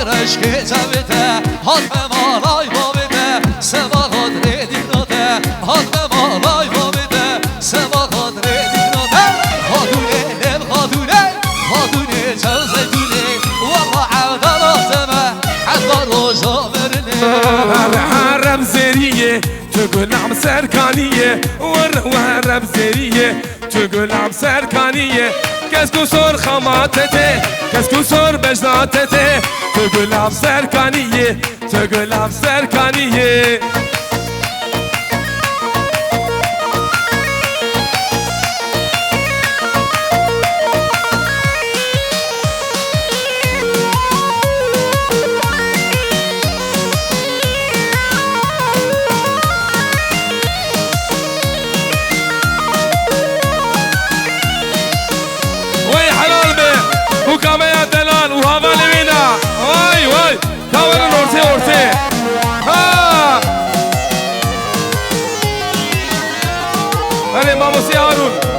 عشق جوته حال به مالای ما بده سوالات ردیداته حال به مالای ما بده سوالات ردیداته خادونه لب خادونه جوزتونه والله عدالات ما حتى روزا مرنه حرم زریه تو گلم سرکانیه ور زریه تو گلم سرکانیه کس کو سر خماتته کس کو سر بجناتته تو گلم سرکانیه تو گلم سرکانیه وكما دلال وهذا لمينا واي كاور اورتي ها هاني ماموسي هارون